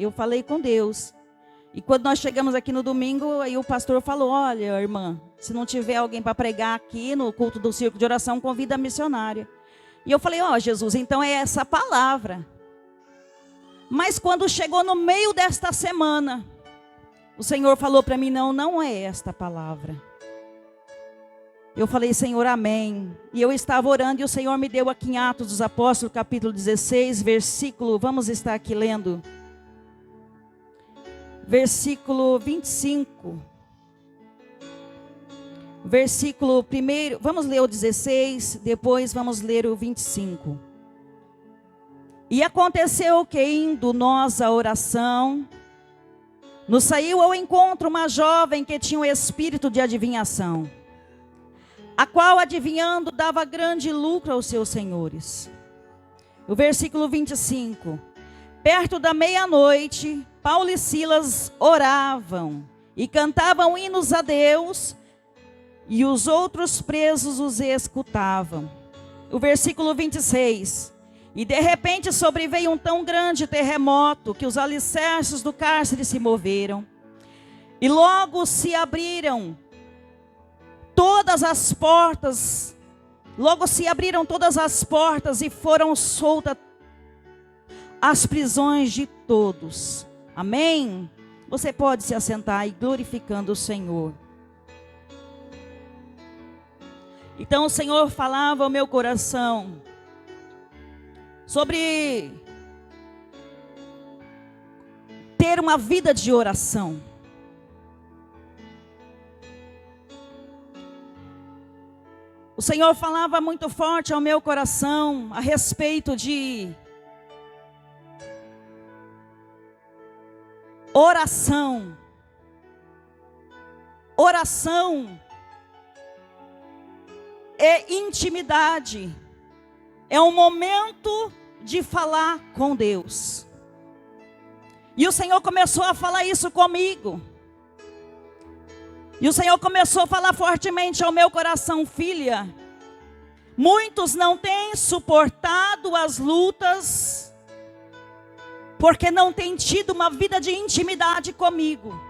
eu falei com Deus. E quando nós chegamos aqui no domingo, aí o pastor falou: olha, irmã, se não tiver alguém para pregar aqui no culto do círculo de oração, convida a missionária. E eu falei: ó, Jesus, então é essa palavra. Mas quando chegou no meio desta semana, o Senhor falou para mim: não é esta palavra. Eu falei: Senhor, amém. E eu estava orando e o Senhor me deu aqui em Atos dos Apóstolos, capítulo 16, versículo, vamos estar aqui lendo. Versículo 25. Versículo 1, vamos ler o 16, depois vamos ler o 25. E aconteceu que, indo nós à oração, nos saiu ao encontro uma jovem que tinha um espírito de adivinhação, a qual, adivinhando, dava grande lucro aos seus senhores. O versículo 25. Perto da meia-noite, Paulo e Silas oravam e cantavam hinos a Deus, e os outros presos os escutavam. O versículo 26. E de repente sobreveio um tão grande terremoto que os alicerces do cárcere se moveram. E logo se abriram todas as portas. E foram soltas as prisões de todos. Amém? Você pode se assentar e glorificando o Senhor. Então o Senhor falava ao meu coração sobre ter uma vida de oração. O Senhor falava muito forte ao meu coração a respeito de oração. Oração é intimidade. É um momento de falar com Deus. E o Senhor começou a falar isso comigo. E o Senhor começou a falar fortemente ao meu coração: filha, muitos não têm suportado as lutas porque não têm tido uma vida de intimidade comigo.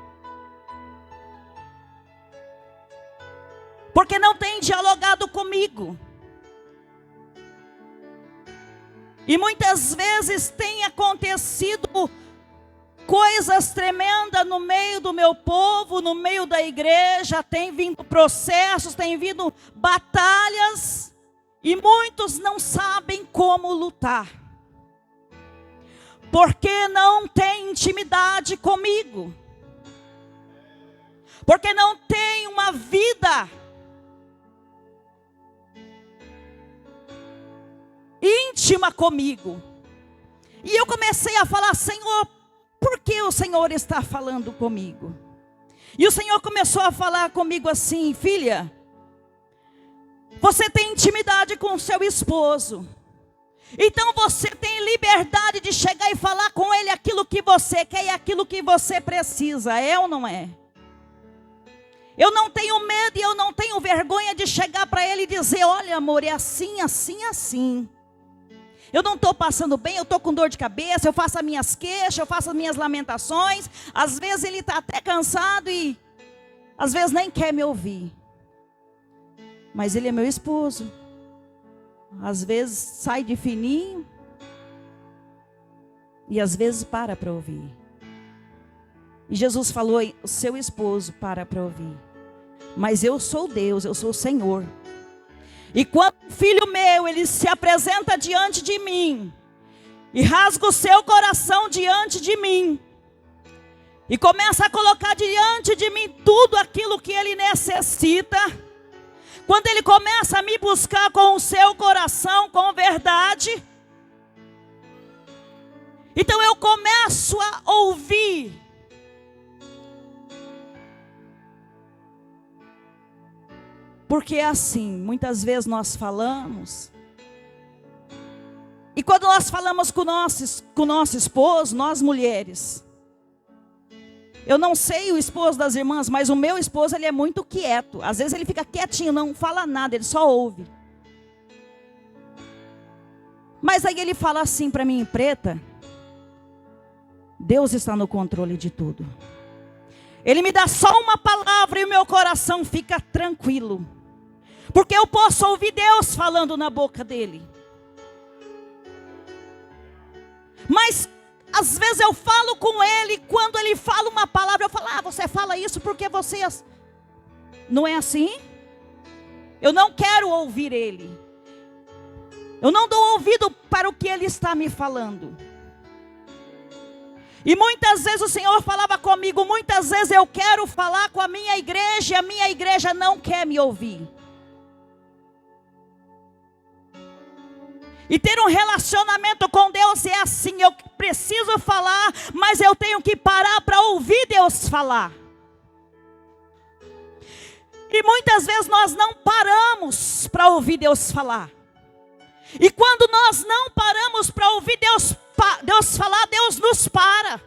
Porque não têm dialogado comigo. E muitas vezes tem acontecido coisas tremendas no meio do meu povo, no meio da igreja. Tem vindo processos, tem vindo batalhas. E muitos não sabem como lutar. Porque não tem intimidade comigo. Porque não tem uma vida íntima comigo. E eu comecei a falar: Senhor, por que o Senhor está falando comigo? E o Senhor começou a falar comigo assim: filha, você tem intimidade com o seu esposo, então você tem liberdade de chegar e falar com ele aquilo que você quer e aquilo que você precisa, é ou não é? Eu não tenho medo e eu não tenho vergonha de chegar para ele e dizer: olha, amor, é assim, assim, assim. Eu não estou passando bem, eu estou com dor de cabeça, eu faço as minhas queixas, eu faço as minhas lamentações. Às vezes ele está até cansado e às vezes nem quer me ouvir. Mas ele é meu esposo. Às vezes sai de fininho e às vezes para ouvir. E Jesus falou: o seu esposo para ouvir. Mas eu sou Deus, eu sou o Senhor. E quando um filho meu, ele se apresenta diante de mim, e rasga o seu coração diante de mim, e começa a colocar diante de mim tudo aquilo que ele necessita, quando ele começa a me buscar com o seu coração, com verdade, então eu começo a ouvir. Porque é assim, muitas vezes nós falamos, e quando nós falamos com o nosso esposo, nós mulheres, eu não sei o esposo das irmãs, mas o meu esposo, ele é muito quieto. Às vezes ele fica quietinho, não fala nada, ele só ouve. Mas aí ele fala assim para mim: Preta, Deus está no controle de tudo. Ele me dá só uma palavra e o meu coração fica tranquilo. Porque eu posso ouvir Deus falando na boca dele. Mas às vezes eu falo com ele, quando ele fala uma palavra, eu falo, você fala isso porque você... Não é assim? Eu não quero ouvir ele. Eu não dou ouvido para o que ele está me falando. E muitas vezes o Senhor falava comigo, muitas vezes eu quero falar com a minha igreja, e a minha igreja não quer me ouvir. E ter um relacionamento com Deus é assim, eu preciso falar, mas eu tenho que parar para ouvir Deus falar. E muitas vezes nós não paramos para ouvir Deus falar. E quando nós não paramos para ouvir Deus falar, Deus nos para.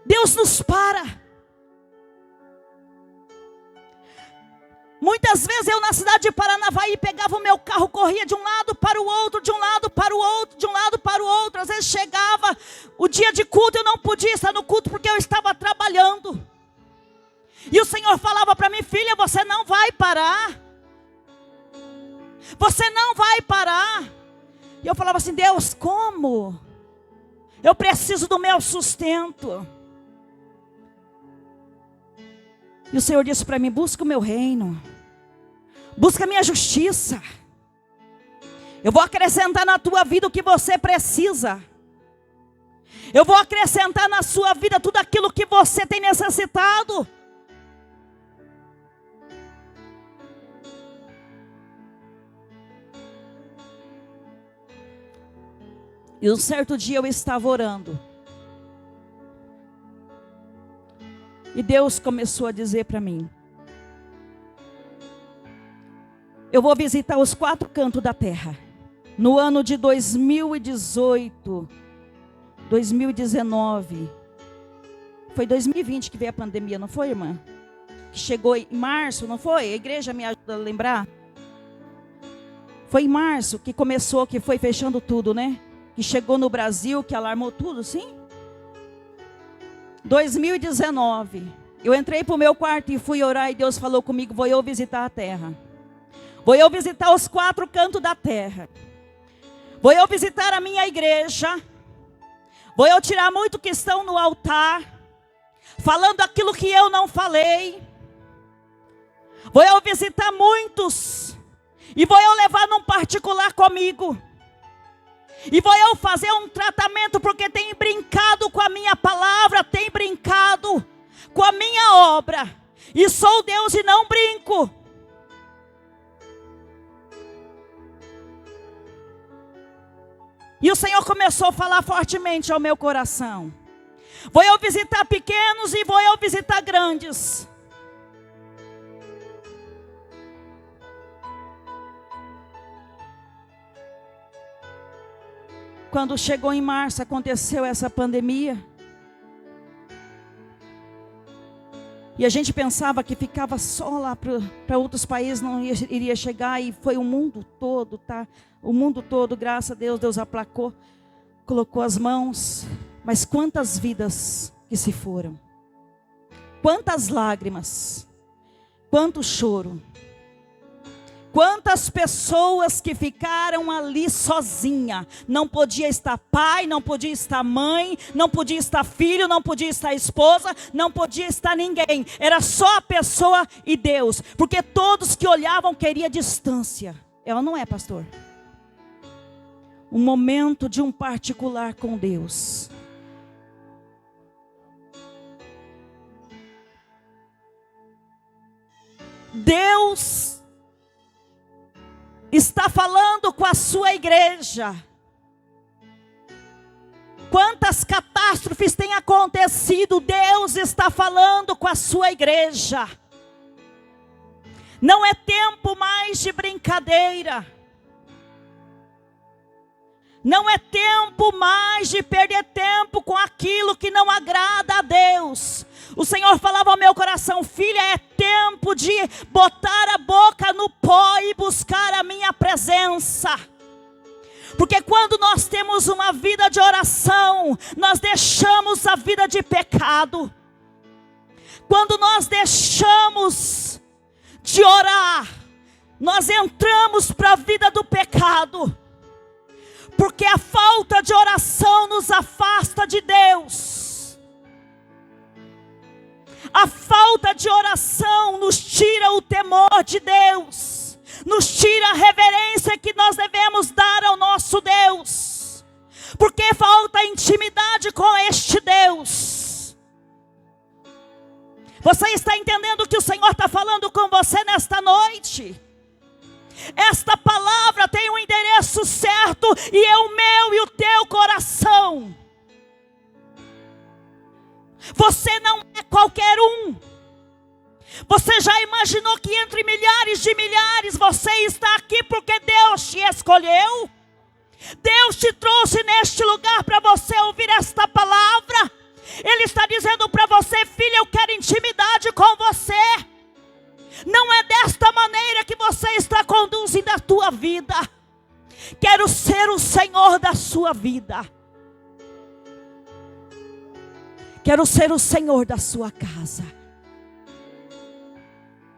Deus nos para. Muitas vezes eu na cidade de Paranavaí pegava o meu carro, corria de um lado para o outro, de um lado para o outro, de um lado para o outro. Às vezes chegava o dia de culto, eu não podia estar no culto porque eu estava trabalhando. E o Senhor falava para mim, filha, você não vai parar. Você não vai parar. E eu falava assim, Deus, como? Eu preciso do meu sustento. E o Senhor disse para mim, busca o meu reino. Busca a minha justiça. Eu vou acrescentar na tua vida o que você precisa. Eu vou acrescentar na sua vida tudo aquilo que você tem necessitado. E um certo dia eu estava orando. E Deus começou a dizer para mim, eu vou visitar os 4 cantos da terra. No ano de 2018, 2019. Foi 2020 que veio a pandemia, não foi, irmã? Que chegou em março, não foi? A igreja me ajuda a lembrar. Foi em março que começou, que foi fechando tudo, né? Que chegou no Brasil, que alarmou tudo, sim? 2019, eu entrei para o meu quarto e fui orar e Deus falou comigo, vou eu visitar a terra. Vou eu visitar os 4 cantos da terra. Vou eu visitar a minha igreja. Vou eu tirar muito que estão no altar, falando aquilo que eu não falei. Vou eu visitar muitos. E vou eu levar num particular comigo. E vou eu fazer um tratamento, porque tem brincado com a minha palavra, tem brincado com a minha obra. E sou Deus e não brinco. E o Senhor começou a falar fortemente ao meu coração. Vou eu visitar pequenos e vou eu visitar grandes. Quando chegou em março, aconteceu essa pandemia. E a gente pensava que ficava só lá para outros países, não iria chegar. E foi o mundo todo, tá? O mundo todo, graças a Deus, Deus aplacou, colocou as mãos. Mas quantas vidas que se foram. Quantas lágrimas. Quanto choro. Quantas pessoas que ficaram ali sozinha, não podia estar pai, não podia estar mãe, não podia estar filho, não podia estar esposa, não podia estar ninguém. Era só a pessoa e Deus, porque todos que olhavam queriam distância. Ela não é, pastor? Um momento de um particular com Deus. Deus está falando com a sua igreja. Quantas catástrofes têm acontecido, Deus está falando com a sua igreja. Não é tempo mais de brincadeira. Não é tempo mais de perder tempo com aquilo que não agrada a Deus. O Senhor falava ao meu coração, filha, é tempo de botar a boca no pó e buscar a minha presença. Porque quando nós temos uma vida de oração, nós deixamos a vida de pecado. Quando nós deixamos de orar, nós entramos para a vida do pecado. Porque a falta de oração nos afasta de Deus. A falta de oração nos tira o temor de Deus. Nos tira a reverência que nós devemos dar ao nosso Deus. Porque falta intimidade com este Deus. Você está entendendo o que o Senhor está falando com você nesta noite? Esta palavra tem um endereço certo e é o meu e o teu coração. Você não é qualquer um. Você já imaginou que entre milhares de milhares você está aqui porque Deus te escolheu? Deus te trouxe neste lugar para você ouvir esta palavra. Ele está dizendo para você: filha, eu quero intimidade com você. Não é desta maneira que você está conduzindo a tua vida. Quero ser o Senhor da sua vida. Quero ser o Senhor da sua casa.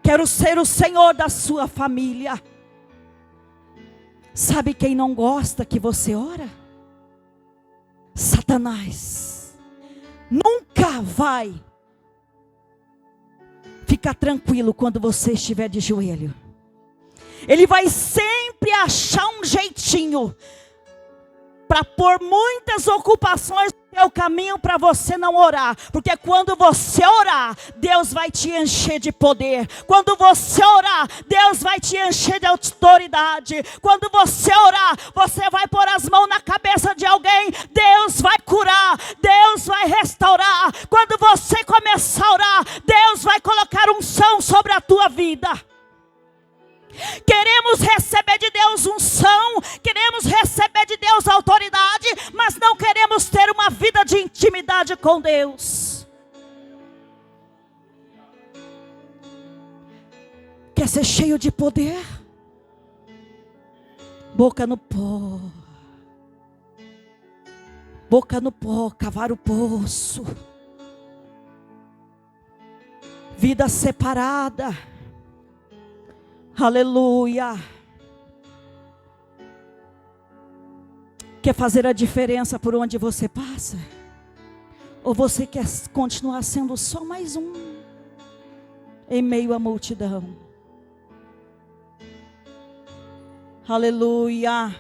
Quero ser o Senhor da sua família. Sabe quem não gosta que você ora? Satanás. Nunca vai ficar tranquilo quando você estiver de joelho. Ele vai sempre achar um jeitinho para pôr muitas ocupações no seu caminho para você não orar. Porque quando você orar, Deus vai te encher de poder. Quando você orar, Deus vai te encher de autoridade. Quando você orar, você vai pôr as mãos na cabeça de alguém, Deus vai curar, Deus vai restaurar. Quando você começar a orar, Deus vai colocar unção sobre a tua vida. Queremos receber de Deus unção, queremos receber de Deus autoridade, mas não queremos ter uma vida de intimidade com Deus. Quer ser cheio de poder? Boca no pó. Boca no pó, cavar o poço. Vida separada. Aleluia. Quer fazer a diferença por onde você passa? Ou você quer continuar sendo só mais um em meio à multidão? Aleluia.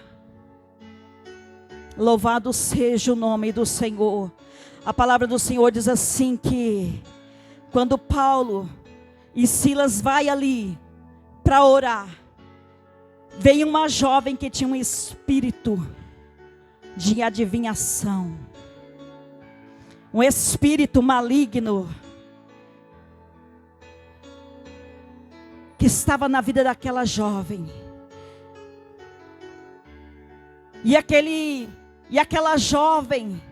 Louvado seja o nome do Senhor. A palavra do Senhor diz assim que quando Paulo e Silas vai ali para orar, veio uma jovem que tinha um espírito de adivinhação, um espírito maligno que estava na vida daquela jovem. E aquela jovem,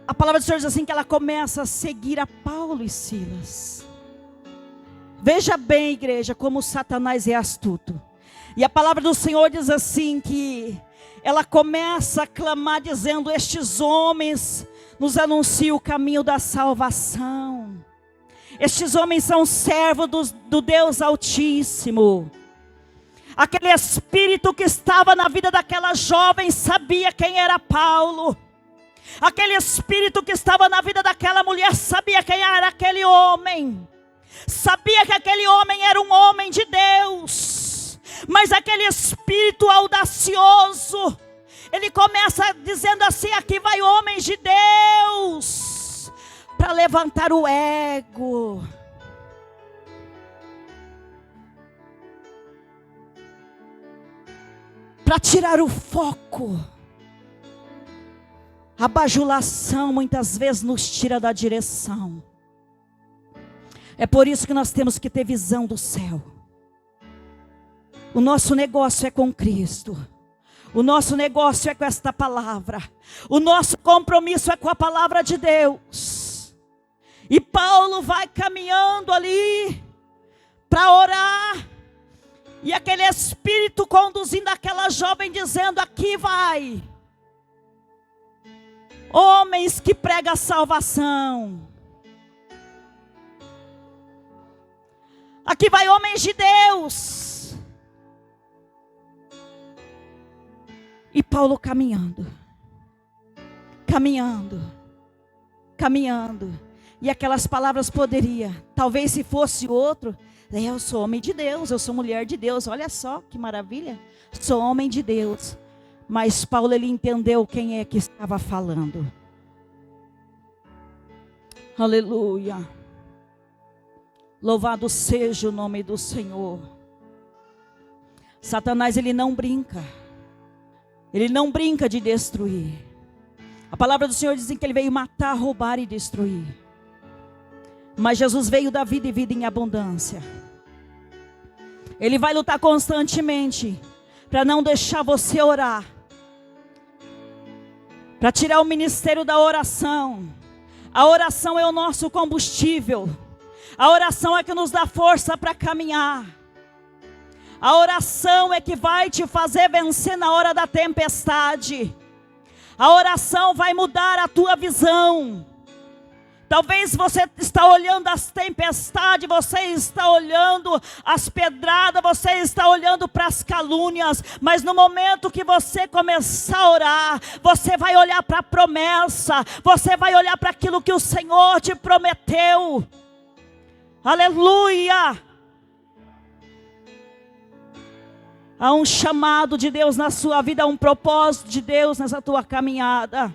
a palavra do Senhor diz assim que ela começa a seguir a Paulo e Silas. Veja bem, igreja, como Satanás é astuto. E a palavra do Senhor diz assim que ela começa a clamar dizendo: estes homens nos anunciam o caminho da salvação. Estes homens são servos do Deus Altíssimo. Aquele espírito que estava na vida daquela jovem sabia quem era Paulo. Aquele espírito que estava na vida daquela mulher sabia quem era aquele homem. Sabia que aquele homem era um homem de Deus. Mas aquele espírito audacioso, ele começa dizendo assim: aqui vai homens de Deus, para levantar o ego, para tirar o foco. A bajulação muitas vezes nos tira da direção. É por isso que nós temos que ter visão do céu. O nosso negócio é com Cristo. O nosso negócio é com esta palavra. O nosso compromisso é com a palavra de Deus. E Paulo vai caminhando ali para orar. E aquele espírito conduzindo aquela jovem, dizendo: aqui vai homens que pregam a salvação. Aqui vai homens de Deus. E Paulo caminhando. E aquelas palavras talvez se fosse outro, eu sou homem de Deus, eu sou mulher de Deus, olha só que maravilha, sou homem de Deus. Mas Paulo, ele entendeu quem é que estava falando. Aleluia. Louvado seja o nome do Senhor. Satanás, ele não brinca. Ele não brinca de destruir. A palavra do Senhor diz que ele veio matar, roubar e destruir. Mas Jesus veio dar vida e vida em abundância. Ele vai lutar constantemente para não deixar você orar, para tirar o ministério da oração. A oração é o nosso combustível. A oração é que nos dá força para caminhar. A oração é que vai te fazer vencer na hora da tempestade. A oração vai mudar a tua visão. Talvez você está olhando as tempestades, você está olhando as pedradas, você está olhando para as calúnias, mas no momento que você começar a orar, você vai olhar para a promessa, você vai olhar para aquilo que o Senhor te prometeu. Aleluia! Há um chamado de Deus na sua vida, há um propósito de Deus nessa tua caminhada.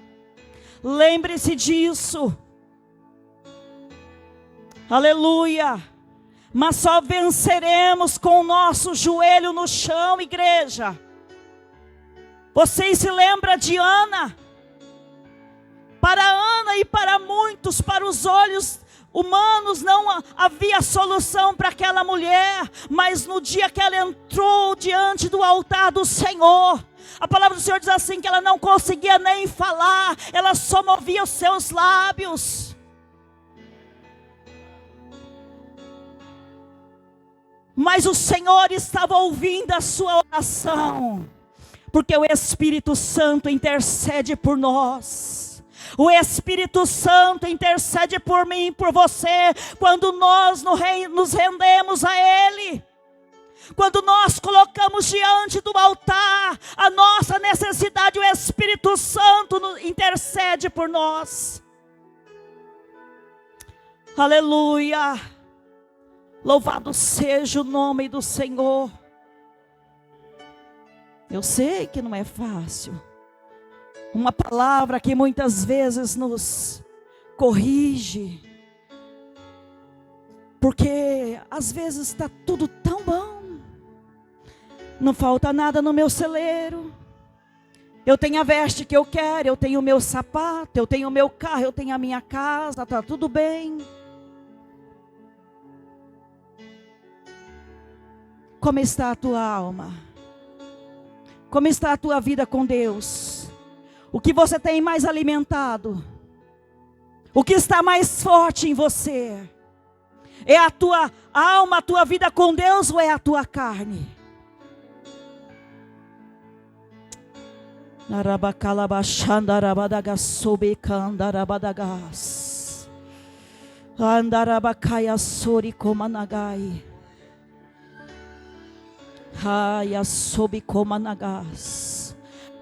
Lembre-se disso. Aleluia. Mas só venceremos com o nosso joelho no chão, igreja. Vocês se lembram de Ana? Para Ana e para muitos, para os olhos humanos, não havia solução para aquela mulher. Mas no dia que ela entrou diante do altar do Senhor, a palavra do Senhor diz assim, que ela não conseguia nem falar, ela só movia os seus lábios. Mas o Senhor estava ouvindo a sua oração, porque o Espírito Santo intercede por nós. O Espírito Santo intercede por mim e por você, quando nós nos rendemos a Ele. Quando nós colocamos diante do altar a nossa necessidade, o Espírito Santo intercede por nós. Aleluia. Louvado seja o nome do Senhor. Eu sei que não é fácil. Uma palavra que muitas vezes nos corrige. Porque às vezes está tudo tão bom. Não falta nada no meu celeiro. Eu tenho a veste que eu quero, eu tenho o meu sapato, eu tenho o meu carro, eu tenho a minha casa, está tudo bem. Como está a tua alma? Como está a tua vida com Deus? O que você tem mais alimentado? O que está mais forte em você? É a tua alma, a tua vida com Deus, ou é a tua carne?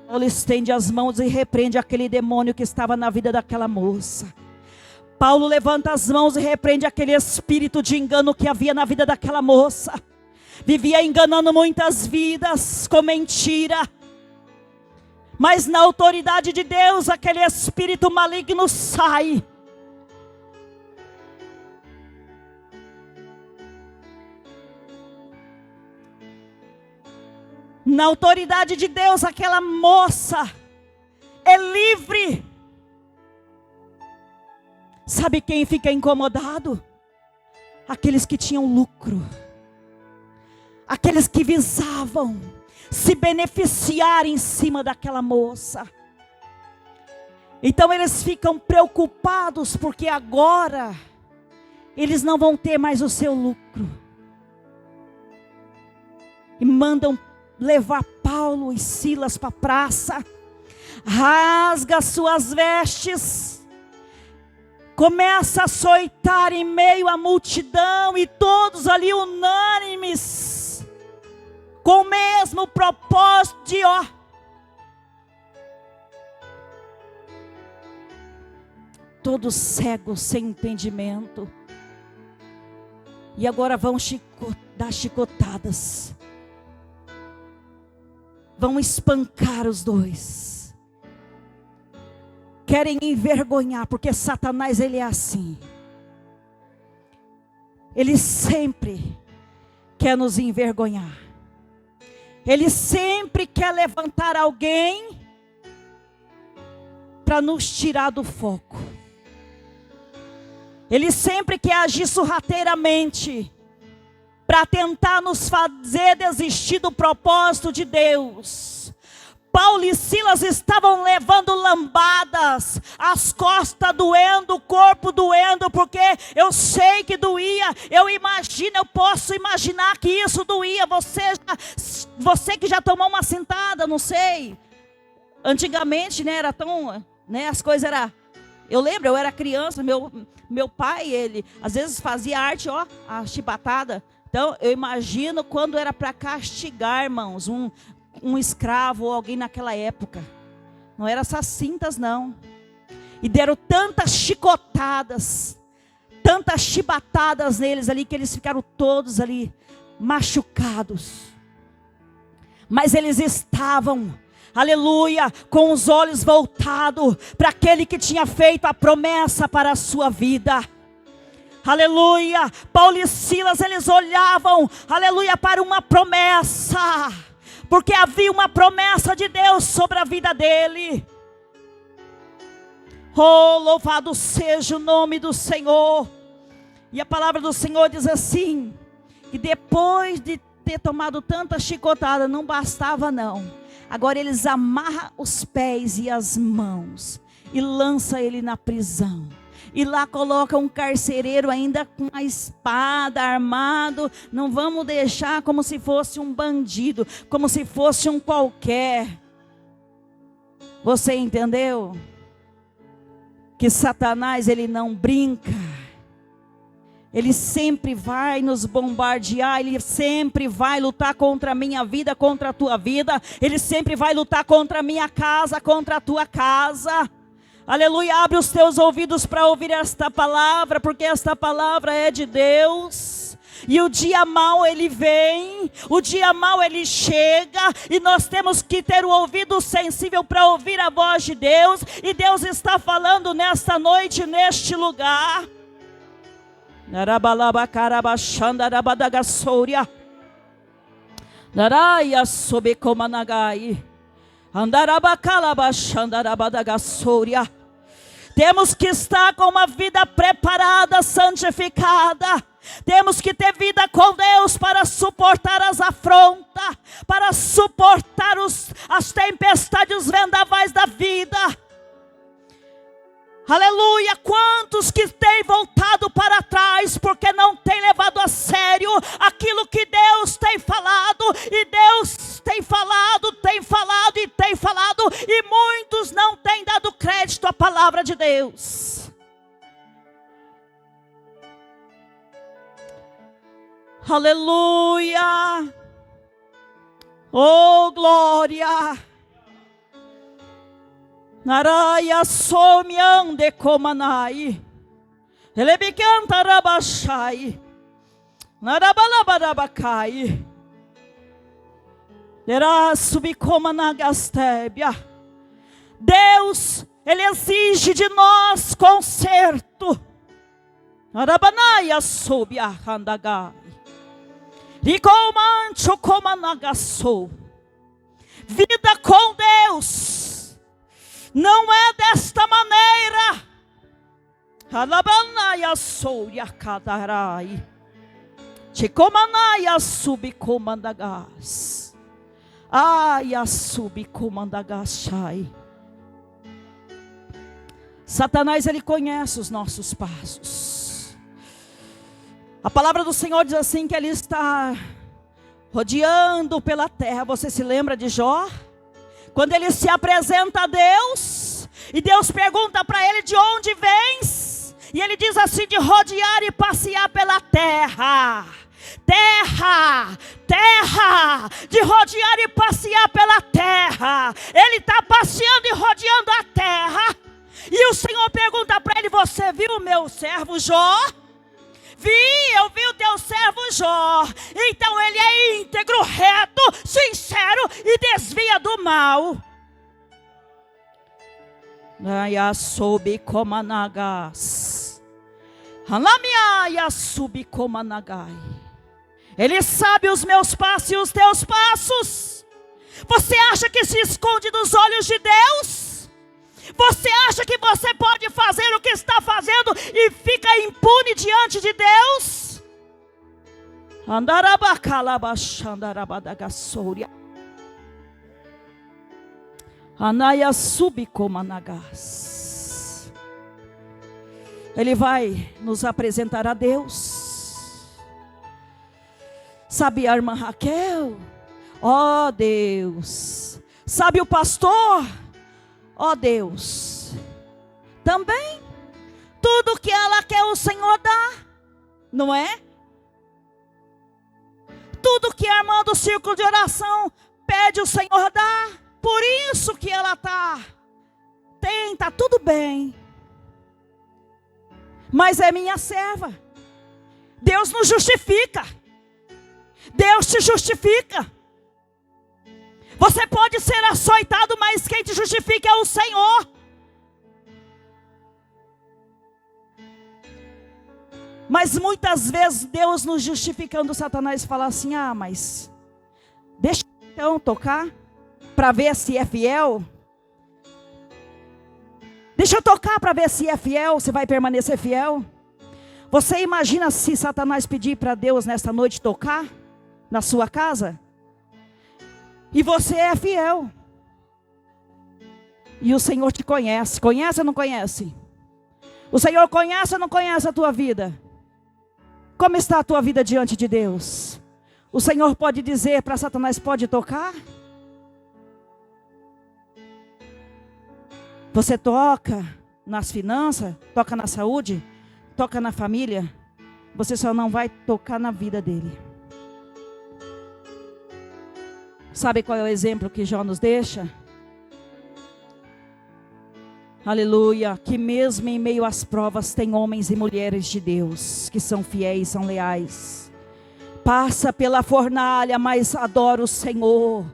Paulo estende as mãos e repreende aquele demônio que estava na vida daquela moça. Paulo levanta as mãos e repreende aquele espírito de engano que havia na vida daquela moça. Vivia enganando muitas vidas com mentira. Mas na autoridade de Deus, aquele espírito maligno sai. Na autoridade de Deus, aquela moça é livre. Sabe quem fica incomodado? Aqueles que tinham lucro. Aqueles que visavam se beneficiar em cima daquela moça. Então eles ficam preocupados, porque agora eles não vão ter mais o seu lucro. e mandam levar Paulo e Silas para a praça. Rasga suas vestes, começa a açoitar em meio à multidão, e todos ali unânimes, com o mesmo propósito de todos cegos, sem entendimento. E agora vão dar chicotadas, vão espancar os dois, querem envergonhar, porque Satanás, ele é assim, ele sempre quer nos envergonhar, ele sempre quer levantar alguém para nos tirar do foco, ele sempre quer agir sorrateiramente para tentar nos fazer desistir do propósito de Deus. Paulo e Silas estavam levando lambadas, as costas doendo, o corpo doendo, porque eu sei que doía, eu posso imaginar que isso doía. Você que já tomou uma sentada, não sei, antigamente, né, era tão, né, as coisas eram, eu lembro, eu era criança, meu pai, ele às vezes fazia arte, a chibatada. Então, eu imagino quando era para castigar, irmãos, um escravo ou alguém naquela época. Não eram essas cintas, não. E deram tantas chicotadas, tantas chibatadas neles ali, que eles ficaram todos ali machucados. Mas eles estavam, aleluia, com os olhos voltados para aquele que tinha feito a promessa para a sua vida. Aleluia, Paulo e Silas, eles olhavam, aleluia, para uma promessa, porque havia uma promessa de Deus sobre a vida dele. Oh, louvado seja o nome do Senhor. E a palavra do Senhor diz assim, que depois de ter tomado tanta chicotada, não bastava não. Agora eles amarram os pés e as mãos e lançam ele na prisão. E lá coloca um carcereiro ainda com a espada, armado. Não vamos deixar como se fosse um bandido, como se fosse um qualquer. Você entendeu? Que Satanás, ele não brinca. Ele sempre vai nos bombardear, ele sempre vai lutar contra a minha vida, contra a tua vida. Ele sempre vai lutar contra a minha casa, contra a tua casa. Aleluia, abre os teus ouvidos para ouvir esta palavra, porque esta palavra é de Deus. E o dia mau ele vem, o dia mau ele chega, e nós temos que ter o ouvido sensível para ouvir a voz de Deus. E Deus está falando nesta noite, neste lugar. Naraya sobekomanagai. Temos que estar com uma vida preparada, santificada. Temos que ter vida com Deus para suportar as afrontas, para suportar as tempestades, os vendavais da vida. Aleluia, quantos que têm voltado para trás, porque não têm levado a sério aquilo que Deus tem falado, e Deus tem falado, e muitos não têm dado crédito à palavra de Deus. Aleluia, oh glória. Naraya somiande komanai, elebikanta rabashai, narabalabarabakai, derasubicomanagastebia. Deus, ele exige de nós conserto. Narabanaya sobia handagai, ricomancho comanagassou. Vida com Deus não é desta maneira. Alabanaya souya kadarai. Chicomanaya subicomandagas. Aya subicomandagasai. Satanás, ele conhece os nossos passos. A palavra do Senhor diz assim, que ele está rodeando pela terra. Você se lembra de Jó? Quando ele se apresenta a Deus, e Deus pergunta para ele: de onde vens? E ele diz assim: de rodear e passear pela terra. Terra, terra, de rodear e passear pela terra. Ele está passeando e rodeando a terra. E o Senhor pergunta para ele: você viu o meu servo Jó? Eu vi o teu servo Jó. Então ele é íntegro, reto, sincero e desvia do mal. Ele sabe os meus passos e os teus passos. Você acha que se esconde dos olhos de Deus? Você acha que você pode fazer o que está fazendo e fica impune diante de Deus? Ele vai nos apresentar a Deus. Sabe a irmã Raquel? Ó Deus. Sabe o pastor? Ó Deus. Também tudo que ela quer o Senhor dá, não é? Tudo que a irmã do círculo de oração pede, o Senhor dá. Por isso que ela tá tudo bem. Mas é minha serva. Deus nos justifica. Deus te justifica. Você pode ser açoitado, mas quem te justifica é o Senhor. Mas muitas vezes Deus nos justificando, Satanás fala assim: ah, mas deixa eu então tocar para ver se é fiel. Deixa eu tocar para ver se é fiel, se vai permanecer fiel. Você imagina se Satanás pedir para Deus nesta noite tocar na sua casa? E você é fiel. E o Senhor te conhece. Conhece ou não conhece? O Senhor conhece ou não conhece a tua vida? Como está a tua vida diante de Deus? O Senhor pode dizer para Satanás: pode tocar? Você toca nas finanças, toca na saúde, toca na família. Você só não vai tocar na vida dele. Sabe qual é o exemplo que Jó nos deixa? Aleluia, que mesmo em meio às provas tem homens e mulheres de Deus que são fiéis, são leais. Passa pela fornalha, mas adora o Senhor.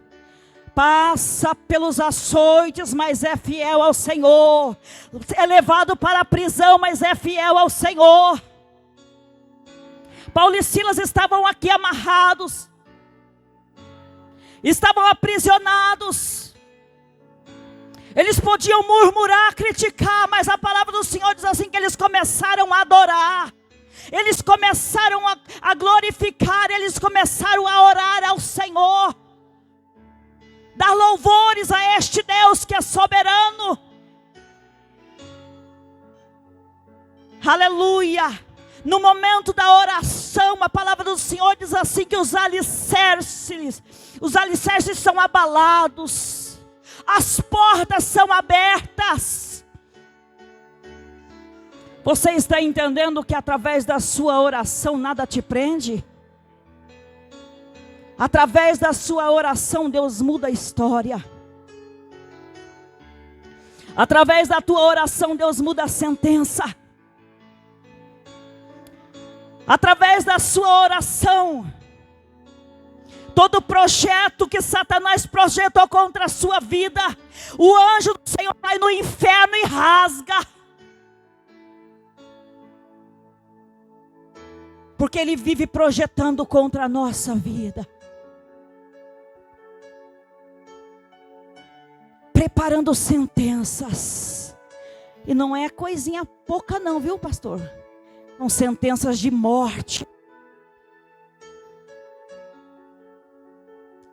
Passa pelos açoites, mas é fiel ao Senhor. É levado para a prisão, mas é fiel ao Senhor. Paulo e Silas estavam aqui amarrados. Estavam aprisionados. Eles podiam murmurar, criticar, mas a palavra do Senhor diz assim que eles começaram a adorar. Eles começaram a glorificar, eles começaram a orar ao Senhor. Dar louvores a este Deus que é soberano. Aleluia. No momento da oração, a palavra do Senhor diz assim que os alicerces são abalados, as portas são abertas. Você está entendendo que através da sua oração nada te prende? Através da sua oração Deus muda a história. Através da tua oração Deus muda a sentença. Através da sua oração, todo projeto que Satanás projetou contra a sua vida, o anjo do Senhor vai no inferno e rasga. Porque ele vive projetando contra a nossa vida. Preparando sentenças. E não é coisinha pouca não, viu, pastor? São sentenças de morte.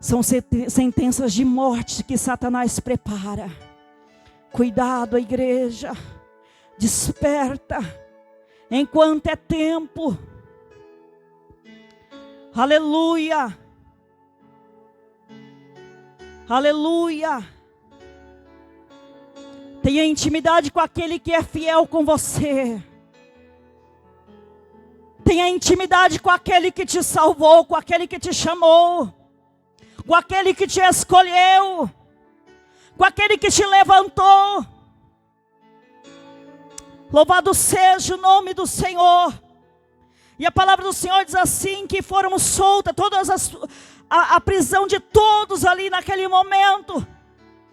São sentenças de morte que Satanás prepara. Cuidado, igreja. Desperta. Enquanto é tempo. Aleluia. Aleluia. Tenha intimidade com aquele que é fiel com você. Tenha intimidade com aquele que te salvou, com aquele que te chamou, com aquele que te escolheu, com aquele que te levantou. Louvado seja o nome do Senhor. E a palavra do Senhor diz assim, que foram soltas a prisão de todos ali naquele momento,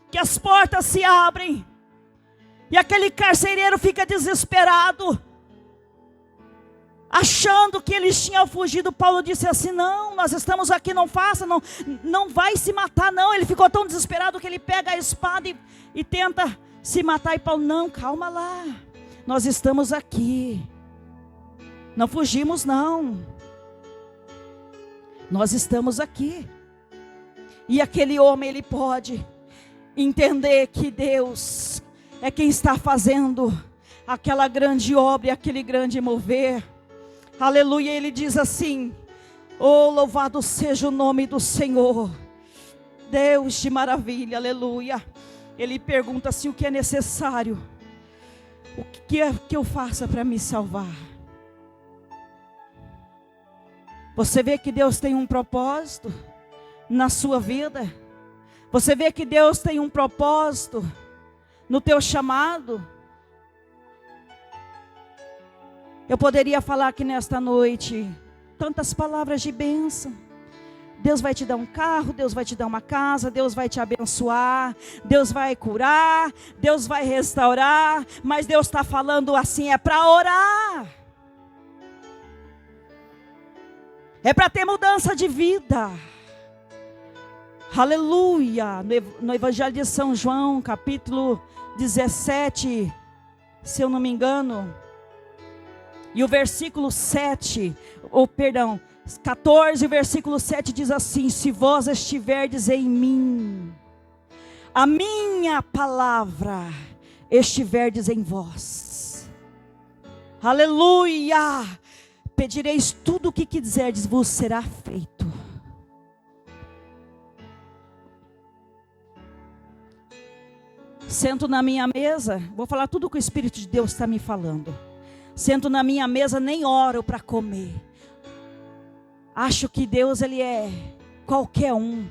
que as portas se abrem, e aquele carcereiro fica desesperado, achando que eles tinham fugido. Paulo disse assim: não, nós estamos aqui, não faça, não vai se matar não. Ele ficou tão desesperado que ele pega a espada e tenta se matar. E Paulo: não, calma lá, nós estamos aqui, não fugimos não, nós estamos aqui. E aquele homem, ele pode entender que Deus é quem está fazendo aquela grande obra e aquele grande mover. Aleluia. Ele diz assim: oh, louvado seja o nome do Senhor, Deus de maravilha, aleluia. Ele pergunta assim: o que é necessário? O que é que eu faça para me salvar? Você vê que Deus tem um propósito na sua vida? Você vê que Deus tem um propósito no teu chamado? Eu poderia falar aqui nesta noite tantas palavras de bênção. Deus vai te dar um carro, Deus vai te dar uma casa, Deus vai te abençoar, Deus vai curar, Deus vai restaurar. Mas Deus está falando assim, é para orar, é para ter mudança de vida. Aleluia. No Evangelho de São João, capítulo 17, se eu não me engano, e o versículo 14, o versículo 7 diz assim: se vós estiverdes em mim, a minha palavra estiverdes em vós, aleluia, pedireis tudo o que quiserdes, vos será feito. Sento na minha mesa, vou falar tudo que o Espírito de Deus está me falando. Sento na minha mesa, nem oro para comer. Acho que Deus, Ele é qualquer um.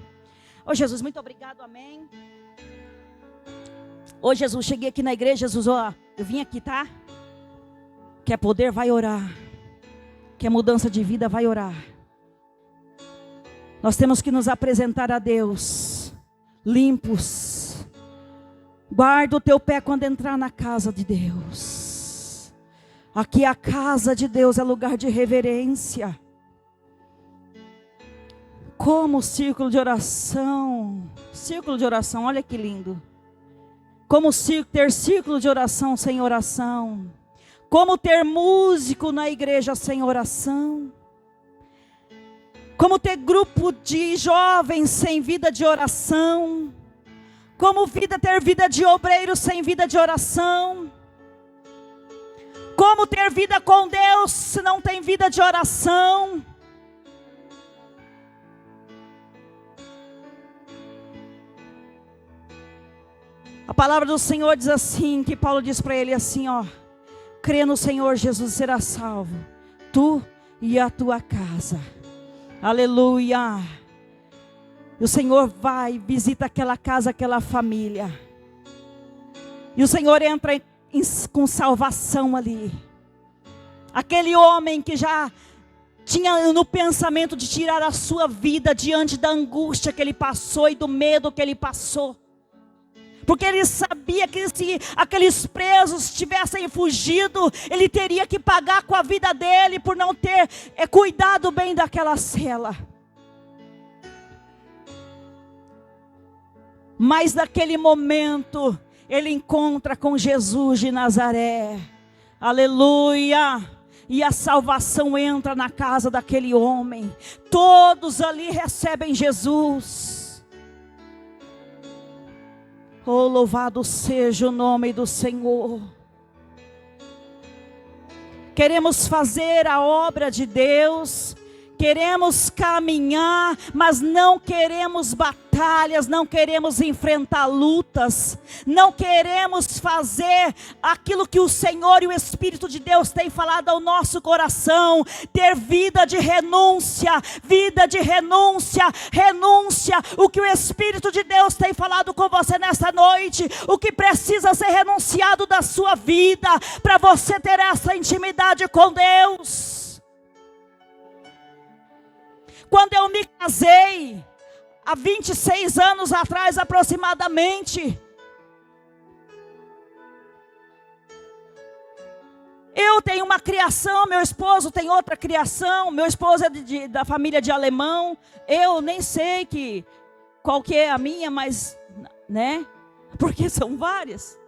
Ô Jesus, muito obrigado, amém. Ô Jesus, cheguei aqui na igreja, Jesus, ó, eu vim aqui, tá? Quer poder, vai orar. Quer mudança de vida, vai orar. Nós temos que nos apresentar a Deus limpos. Guarda o teu pé quando entrar na casa de Deus. Aqui a casa de Deus é lugar de reverência. Como círculo de oração. Círculo de oração, olha que lindo. Como ter círculo de oração sem oração. Como ter músico na igreja sem oração. Como ter grupo de jovens sem vida de oração. Como ter vida de obreiro sem vida de oração. Como ter vida com Deus se não tem vida de oração. A palavra do Senhor diz assim, que Paulo diz para ele assim, ó: crê no Senhor Jesus, será salvo, tu e a tua casa. Aleluia. E o Senhor vai, visita aquela casa, aquela família. E o Senhor entra com salvação ali. Aquele homem que já tinha no pensamento de tirar a sua vida diante da angústia que ele passou e do medo que ele passou. Porque ele sabia que se aqueles presos tivessem fugido, ele teria que pagar com a vida dele por não ter cuidado bem daquela cela. Mas naquele momento, ele encontra com Jesus de Nazaré. Aleluia. E a salvação entra na casa daquele homem. Todos ali recebem Jesus. Oh, louvado seja o nome do Senhor. Queremos fazer a obra de Deus. Queremos caminhar, mas não queremos bater batalhas, não queremos enfrentar lutas, não queremos fazer aquilo que o Senhor e o Espírito de Deus têm falado ao nosso coração, ter vida de renúncia, renúncia, o que o Espírito de Deus tem falado com você nesta noite, o que precisa ser renunciado da sua vida, para você ter essa intimidade com Deus. Quando eu me casei, há 26 anos atrás aproximadamente, eu tenho uma criação, meu esposo tem outra criação, meu esposo é da família de alemão, eu nem sei qual que é a minha, mas, né, porque são várias.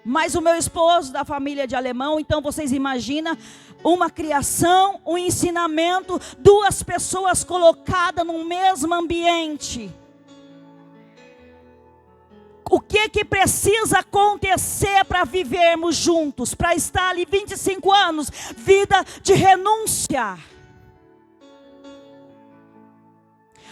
Mas o meu esposo da família de alemão, então vocês imaginam uma criação, um ensinamento, duas pessoas colocadas no mesmo ambiente. O que precisa acontecer para vivermos juntos, para estar ali 25 anos, vida de renúncia.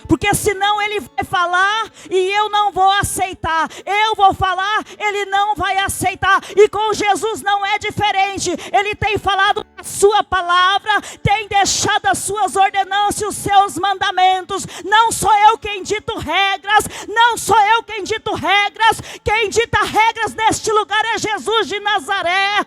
Porque senão ele vai falar e eu não vou aceitar. Eu vou falar, ele não vai aceitar. E com Jesus não é diferente. Ele tem falado a sua palavra, tem deixado as suas ordenanças e os seus mandamentos. Não sou eu quem dito regras, não sou eu quem dito regras. Quem dita regras neste lugar é Jesus de Nazaré.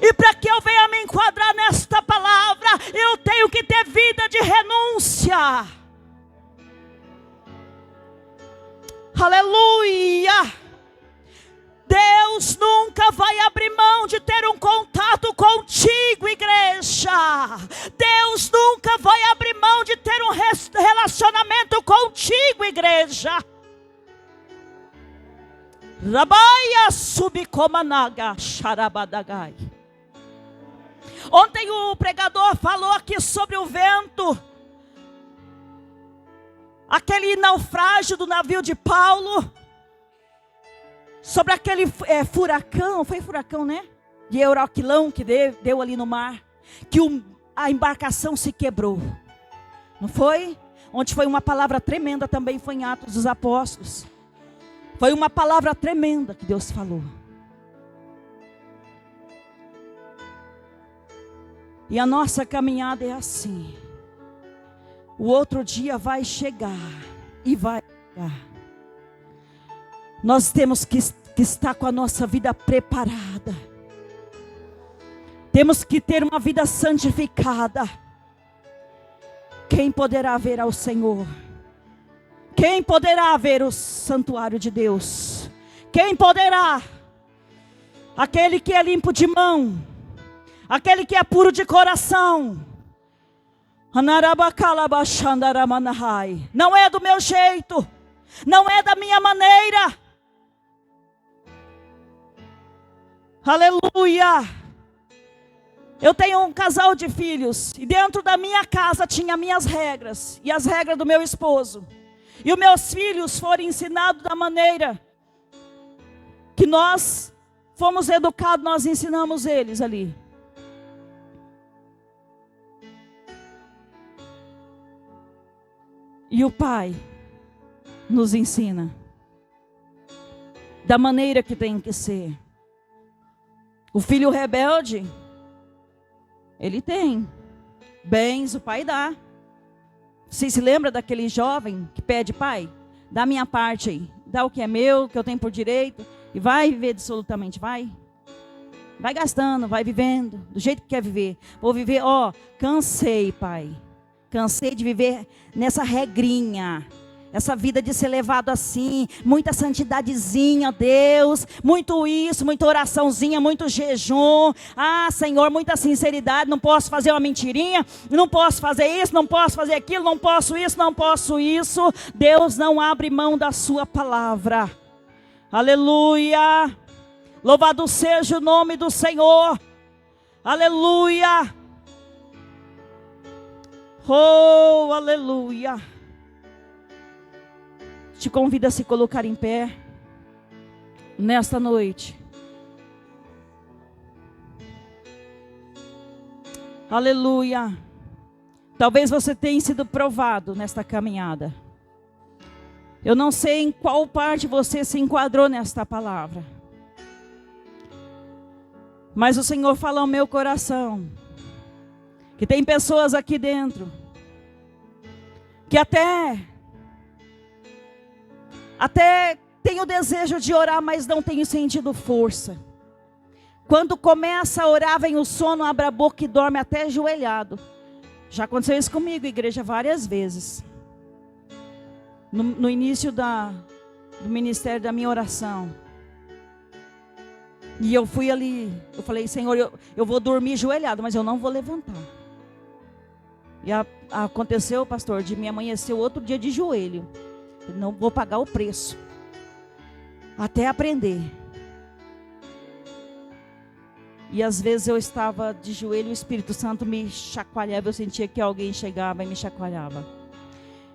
E para que eu venha me enquadrar nesta palavra, eu tenho que ter vida de renúncia. Aleluia! Deus nunca vai abrir mão de ter um contato contigo, igreja. Deus nunca vai abrir mão de ter um relacionamento contigo, igreja. Rabaia subicomanaga xarabadagai. Ontem o pregador falou aqui sobre o vento, aquele naufrágio do navio de Paulo, sobre aquele furacão, foi furacão, né? De Euroquilão que deu ali no mar, que a embarcação se quebrou, não foi? Onde foi uma palavra tremenda também, foi em Atos dos Apóstolos. Foi uma palavra tremenda que Deus falou. E a nossa caminhada é assim. O outro dia vai chegar. E vai chegar. Nós temos que estar com a nossa vida preparada. Temos que ter uma vida santificada. Quem poderá ver ao Senhor? Quem poderá ver o santuário de Deus? Quem poderá? Aquele que é limpo de mão, aquele que é puro de coração. Não é do meu jeito, não é da minha maneira. Aleluia. Eu tenho um casal de filhos, e dentro da minha casa tinha minhas regras, e as regras do meu esposo. E os meus filhos foram ensinados da maneira que nós fomos educados, nós ensinamos eles ali. E o pai nos ensina da maneira que tem que ser. O filho rebelde, ele tem bens, o pai dá. Você se lembra daquele jovem que pede: pai, dá minha parte aí, dá o que é meu, que eu tenho por direito, e vai viver absolutamente, vai gastando, vai vivendo, do jeito que quer viver. Vou viver, cansei, pai, cansei de viver nessa regrinha, essa vida de ser levado assim, muita santidadezinha, Deus, muito isso, muita oraçãozinha, muito jejum. Senhor, muita sinceridade, não posso fazer uma mentirinha, não posso fazer isso, não posso fazer aquilo, não posso isso, não posso isso. Deus não abre mão da sua palavra. Aleluia. Louvado seja o nome do Senhor. Aleluia. Oh, aleluia. Te convido a se colocar em pé nesta noite. Aleluia. Talvez você tenha sido provado nesta caminhada. Eu não sei em qual parte você se enquadrou nesta palavra. Mas o Senhor fala ao meu coração que tem pessoas aqui dentro que até tem o desejo de orar, mas não tem sentido força. Quando começa a orar, vem o sono, abre a boca e dorme até ajoelhado. Já aconteceu isso comigo, igreja, várias vezes. No início do ministério da minha oração. E eu fui ali, eu falei, Senhor, eu vou dormir ajoelhado, mas eu não vou levantar. E aconteceu, pastor, de me amanhecer outro dia de joelho. Eu não vou pagar o preço. Até aprender. E às vezes eu estava de joelho, o Espírito Santo me chacoalhava, eu sentia que alguém chegava e me chacoalhava.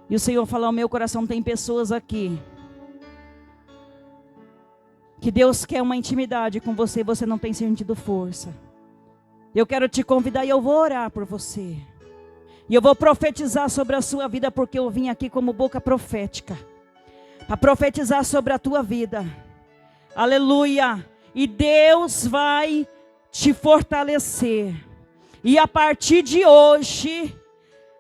E o Senhor falou ao meu coração, tem pessoas aqui que Deus quer uma intimidade com você e você não tem sentido força. Eu quero te convidar e eu vou orar por você. E eu vou profetizar sobre a sua vida, porque eu vim aqui como boca profética. Para profetizar sobre a tua vida. Aleluia. E Deus vai te fortalecer. E a partir de hoje,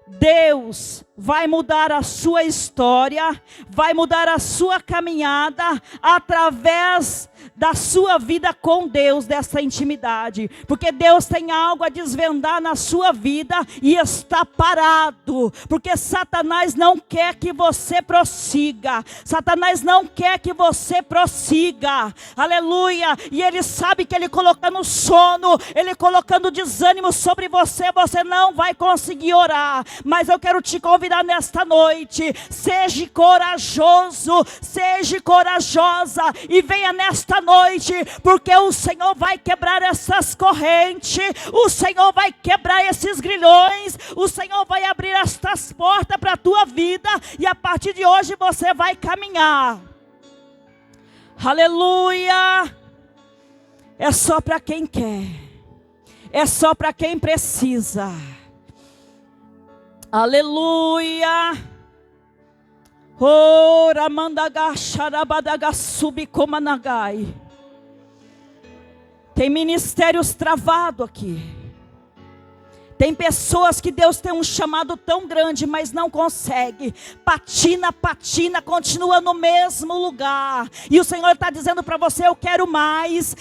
Deus vai mudar a sua história, vai mudar a sua caminhada através da sua vida com Deus, dessa intimidade, porque Deus tem algo a desvendar na sua vida e está parado, porque Satanás não quer que você prossiga, Satanás não quer que você prossiga, aleluia, e ele sabe que ele colocando sono, ele colocando desânimo sobre você, você não vai conseguir orar, mas eu quero te convidar nesta noite, seja corajoso, seja corajosa e venha nesta noite, porque o Senhor vai quebrar essas correntes, o Senhor vai quebrar esses grilhões, o Senhor vai abrir estas portas para a tua vida e a partir de hoje você vai caminhar. Aleluia! É só para quem quer, é só para quem precisa. Aleluia. Ora mandaga xarabadaga subicomanagai. Tem ministérios travados aqui. Tem pessoas que Deus tem um chamado tão grande, mas não consegue. Patina, continua no mesmo lugar. E o Senhor está dizendo para você, eu quero mais,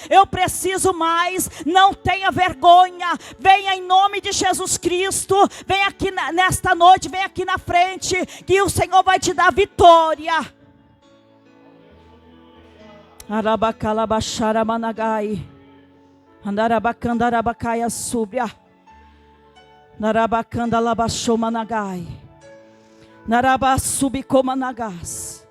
eu preciso mais. Não tenha vergonha. Venha em nome de Jesus Cristo. Vem aqui nesta noite, vem aqui na frente, que o Senhor vai te dar vitória. Arabacalabaxaramanagai. Andarabacandarabacaia subia. Narabacandalabachomanagai. Narabasubicomanagas.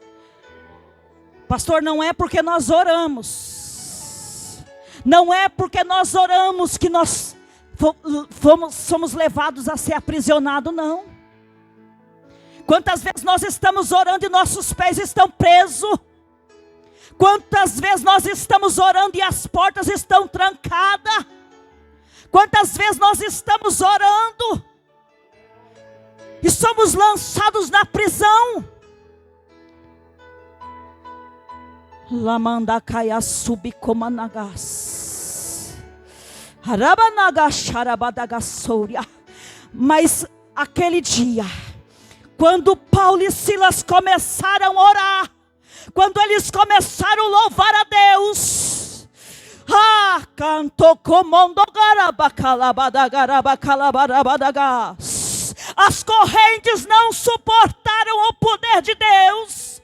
Pastor, não é porque nós oramos. Não é porque nós oramos que nós somos levados a ser aprisionados, não. Quantas vezes nós estamos orando e nossos pés estão presos? Quantas vezes nós estamos orando e as portas estão trancadas? Quantas vezes nós estamos orando e somos lançados na prisão? Lamandakaya subicomanagas. Arabanagacharabadagasouria. Mas aquele dia, quando Paulo e Silas começaram a orar, quando eles começaram a louvar a Deus, cantou comando garabacalabadagarabacalabarabadagas. As correntes não suportaram o poder de Deus,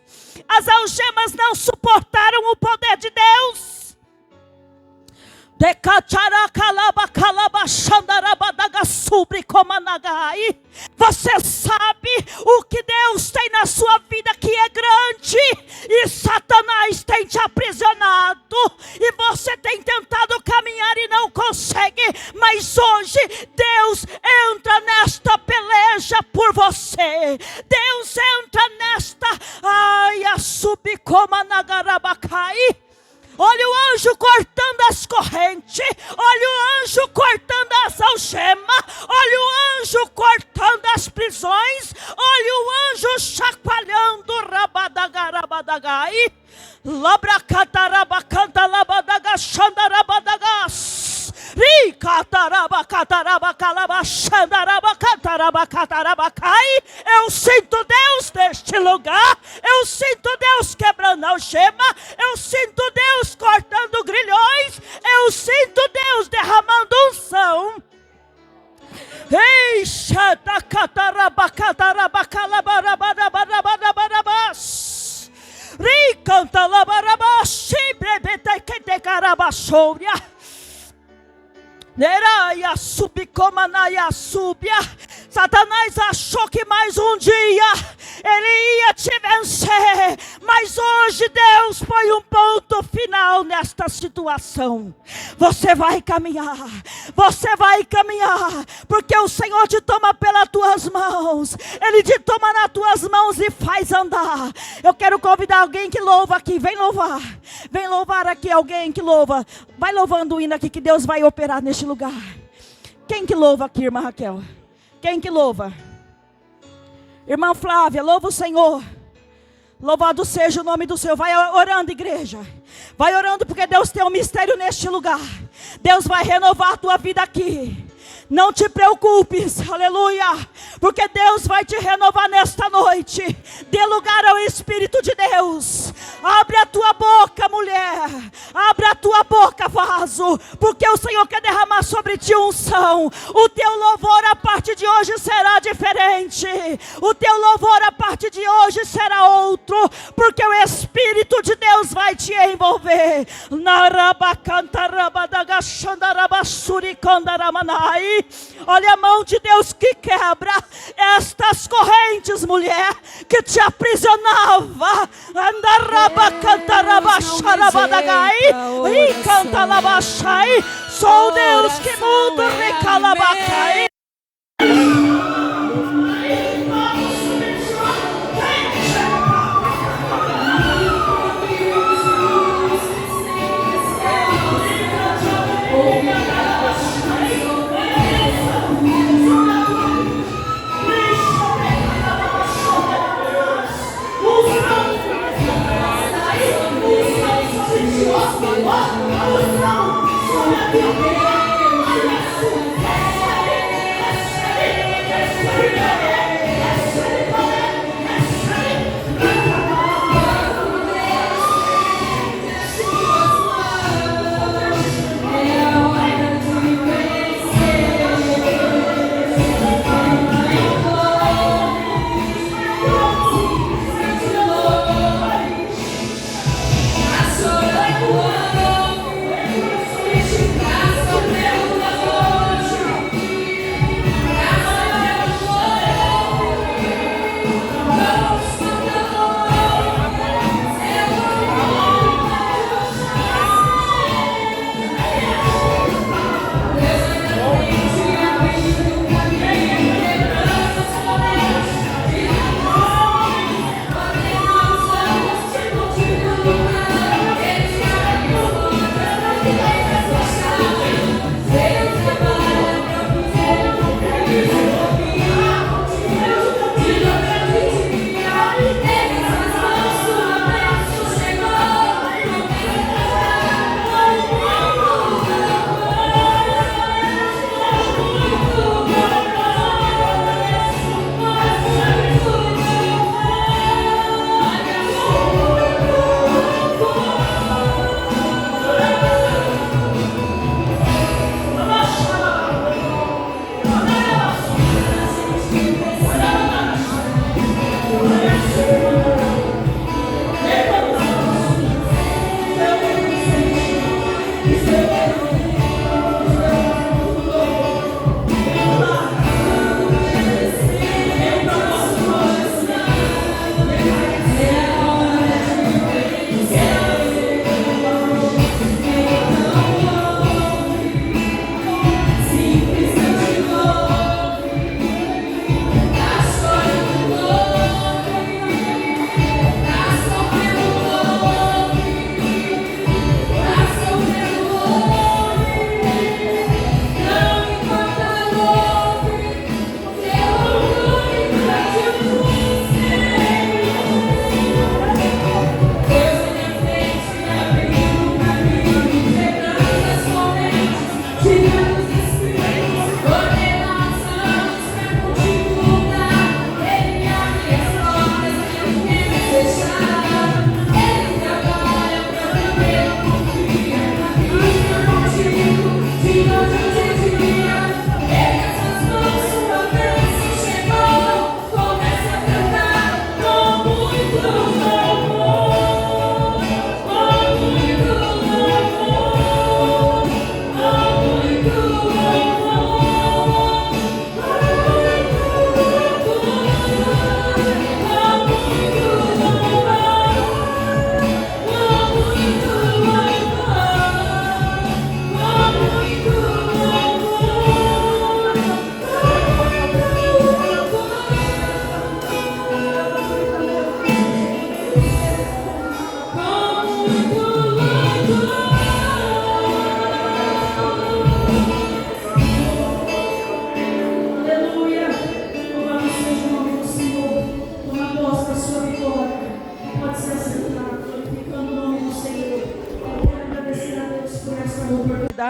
as algemas não suportaram o poder de Deus. Você sabe o que Deus tem na sua vida que é grande, e Satanás tem te aprisionado, e você tem tentado caminhar e não consegue, mas hoje Deus entra nesta peleja por você. Deus entra nesta a subicomanagarabacai. Olha o anjo cortando as correntes. Olha o anjo cortando as algemas. Olha o anjo cortando as prisões. Olha o anjo chacoalhando rabadagarabadagai. Labracatarabacanta labadagashandarabadas. Eu sinto Deus neste lugar. Eu sinto Deus quebrando a algema. Eu sinto Deus cortando grilhões. Eu sinto Deus derramando unção. Ei, chata catarabacatarabacarabarabarabarabarabas. Ricanta labarabashi brebete que te carabachouria. Neraia subicomanaia subia. Satanás achou que mais um dia ele ia te vencer, mas hoje Deus põe um ponto final nesta situação. Você vai caminhar, porque o Senhor te toma pelas tuas mãos. Ele te toma nas tuas mãos e faz andar. Eu quero convidar alguém que louva aqui, vem louvar aqui, alguém que louva. Vai louvando o hino aqui que Deus vai operar neste lugar. Quem que louva aqui, irmã Raquel? Quem que louva? Irmã Flávia, louva o Senhor. Louvado seja o nome do Senhor. Vai orando, igreja. Vai orando, porque Deus tem um mistério neste lugar. Deus vai renovar a tua vida aqui. Não te preocupes, aleluia, porque Deus vai te renovar nesta noite. Dê lugar ao Espírito de Deus. Abre a tua boca, mulher. Abre a tua boca, vaso, porque o Senhor quer derramar sobre ti unção. O teu louvor a partir de hoje será diferente. O teu louvor a partir de hoje será outro, porque o Espírito de Deus vai te envolver. Olha a mão de Deus que quebra estas correntes, mulher, que te aprisionava. Sou Deus que muda, recalabacai.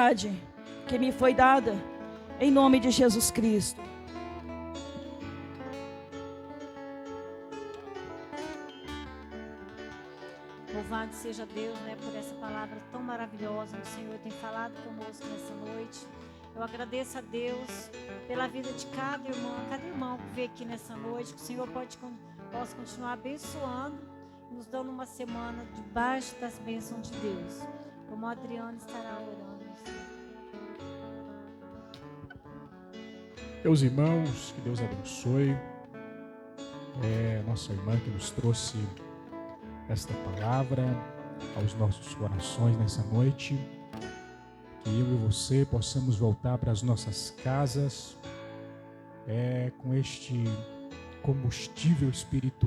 autoridade que me foi dada, em nome de Jesus Cristo. Louvado seja Deus, né, por essa palavra tão maravilhosa que o Senhor tem falado conosco nessa noite. Eu agradeço a Deus pela vida de cada irmão que veio aqui nessa noite, que o Senhor possa continuar abençoando, nos dando uma semana debaixo das bênçãos de Deus. Como a Adriana estará orando. Meus irmãos, que Deus abençoe. Nossa irmã que nos trouxe esta palavra aos nossos corações nessa noite. Que eu e você possamos voltar para as nossas casas com este combustível espiritual